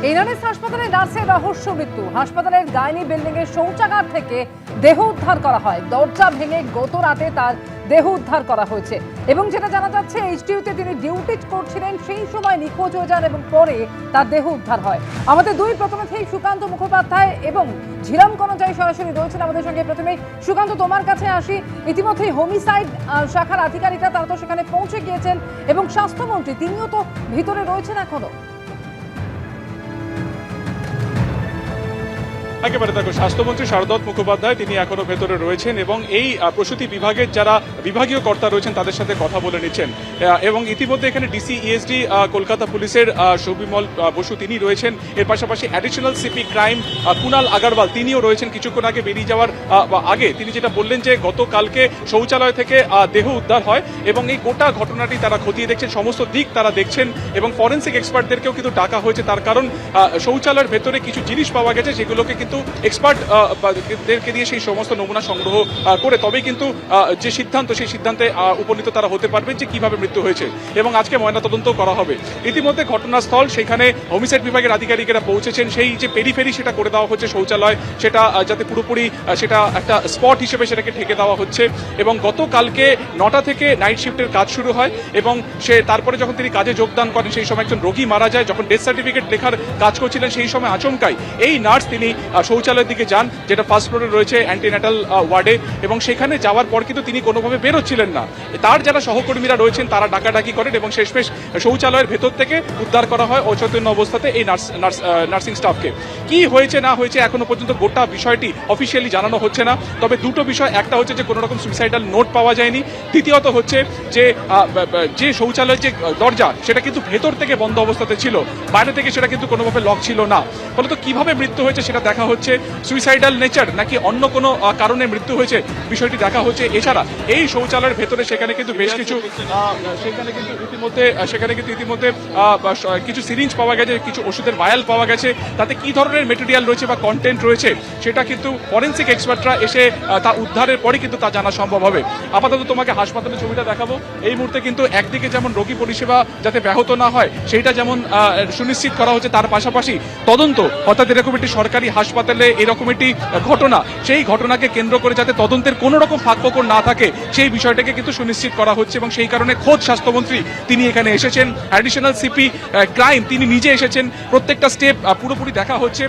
NRS হাসপাতালে নার্সের রহস্য মৃত্যু। হাসপাতালের গাইনি বিল্ডিং এর শৌচাগার থেকে দেহ উদ্ধার করা হয়। দরজা ভেঙে গত রাতে তার দেহ উদ্ধার করা হয়েছে এবং যেটা জানা যাচ্ছে এইচডিইউতে তিনি ডিউটি করছিলেন, সেই সময় নিখোঁজ হয়ে যান এবং পরে তার দেহ উদ্ধার হয়। আমাদের দুই প্রতিনিধি সুকান্ত মুখোপাধ্যায় এবং ঝিলাম কনজাই সরাসরি রয়েছেন আমাদের সঙ্গে। প্রথমে সুকান্ত, তোমার কাছে আসি। ইতিমধ্যেই হোমিসাইড শাখার আধিকারিকরা তারা তো সেখানে পৌঁছে গিয়েছেন এবং স্বাস্থ্যমন্ত্রী তিনিও তো ভিতরে রয়েছেন এখনো। একেবারে দেখো, স্বাস্থ্যমন্ত্রী শারদত্ত মুখোপাধ্যায় তিনি এখনো ভেতরে রয়েছেন এবং এই প্রসূতি বিভাগের যারা বিভাগীয় কর্তা রয়েছেন তাদের সাথে কথা বলে নিচ্ছেন এবং ইতিমধ্যে এখানে ডিসি ইএসডি কলকাতা পুলিশের সৌবিমল বসু তিনি রয়েছেন। এর পাশাপাশি additional CP crime Kunal Agarwal তিনিও রয়েছেন। কিছুক্ষণ আগে বেরিয়ে যাওয়ার আগে তিনি যেটা বললেন যে গতকালকে শৌচালয় থেকে দেহ উদ্ধার হয় এবং এই গোটা ঘটনাটি তারা খতিয়ে দেখছেন, সমস্ত দিক তারা দেখছেন এবং ফরেন্সিক এক্সপার্টদেরকেও কিন্তু ডাকা হয়েছে। তার কারণ শৌচালয়ের ভেতরে কিছু জিনিস পাওয়া গেছে, সেগুলোকে কিন্তু এক্সপার্টদেরকে দিয়ে সেই সমস্ত নমুনা সংগ্রহ করে তবেই কিন্তু যে সিদ্ধান্ত সেই সিদ্ধান্তে উপনীত তারা হতে পারবেন যে কিভাবে মৃত্যু হয়েছে এবং আজকে ময়নাতদন্ত করা হবে। ইতিমধ্যে ঘটনাস্থল সেখানে হোমিসাইড বিভাগের আধিকারিকেরা পৌঁছেছেন। সেই যে পেরিফেরি সেটা করে দেওয়া হচ্ছে শৌচালয়, সেটা যাতে পুরোপুরি সেটা একটা স্পট হিসেবে সেটাকে ঢেকে দেওয়া হচ্ছে এবং গতকালকে 9টা থেকে নাইট শিফটের কাজ শুরু হয় এবং তারপরে যখন তিনি কাজে যোগদান করেন সেই সময় একজন রোগী মারা যায়। যখন ডেথ সার্টিফিকেট লেখার কাজ করছিলেন সেই সময় আচমকাই এই নার্স তিনি শৌচালয়ের দিকে যান, যেটা ফার্স্ট ফ্লোরে রয়েছে অ্যান্টিন্যাটাল ওয়ার্ডে, এবং সেখানে যাওয়ার পর কিন্তু তিনি কোনোভাবে বেরোচ্ছিলেন না। তার যারা সহকর্মীরা রয়েছেন তারা ডাকাডাকি করেন এবং শেষমেশ শৌচালয়ের ভেতর থেকে উদ্ধার করা হয় অচৈতন্য অবস্থাতে এই নার্সিং স্টাফকে। কি হয়েছে না হয়েছে এখনো পর্যন্ত গোটা বিষয়টি অফিসিয়ালি জানানো হচ্ছে না। তবে দুটো বিষয়, একটা হচ্ছে যে কোনো রকম সুইসাইডাল নোট পাওয়া যায়নি, দ্বিতীয়ত হচ্ছে যে শৌচালয়ের যে দরজা সেটা কিন্তু ভেতর থেকে বন্ধ অবস্থাতে ছিল, বাইরে থেকে সেটা কিন্তু কোনোভাবে লক ছিল না। ফলে তো কিভাবে মৃত্যু হয়েছে সেটা দেখা হচ্ছে, সুইসাইডাল নেচার নাকি অন্য কোনো কারণে মৃত্যু হয়েছে বিষয়টি দেখা হচ্ছে। এছাড়া এই শৌচালয়ের ভেতরে সেখানে কিন্তু বেশ কিছু সেখানে কিন্তু ইতিমধ্যে কিছু সিরিঞ্জ পাওয়া গেছে, কিছু ওষুধের ভায়াল পাওয়া গেছে। তাতে কি ধরনের মেটেরিয়াল রয়েছে বা কন্টেন্ট রয়েছে সেটা কিন্তু ফরেন্সিক এক্সপার্টরা এসে তা উদ্ধারের পরে কিন্তু তা জানা সম্ভব হবে। আপাতত তোমাকে হাসপাতালের ছবিটা দেখাবো। এই মুহূর্তে কিন্তু একদিকে যেমন রোগী পরিষেবা যাতে ব্যাহত না হয় সেইটা যেমন সুনিশ্চিত করা হচ্ছে, তার পাশাপাশি তদন্ত, অর্থাৎ এরকম একটি সরকারি হাসপাতালে এরকম একটি ঘটনা, সেই ঘটনাকে কেন্দ্র করে যাতে তদন্তের কোনো রকম ফাঁকফোকর না থাকে সেই বিষয়টাকে কিন্তু সুনিশ্চিত করা হচ্ছে এবং সেই কারণে খোদ স্বাস্থ্যমন্ত্রী তিনি এখানে এসেছেন। অ্যাডিশনাল সিপি ক্রাইম তিনি নিজে এসেছেন। প্রত্যেকটা স্টেপ পুরোপুরি দেখা হচ্ছে।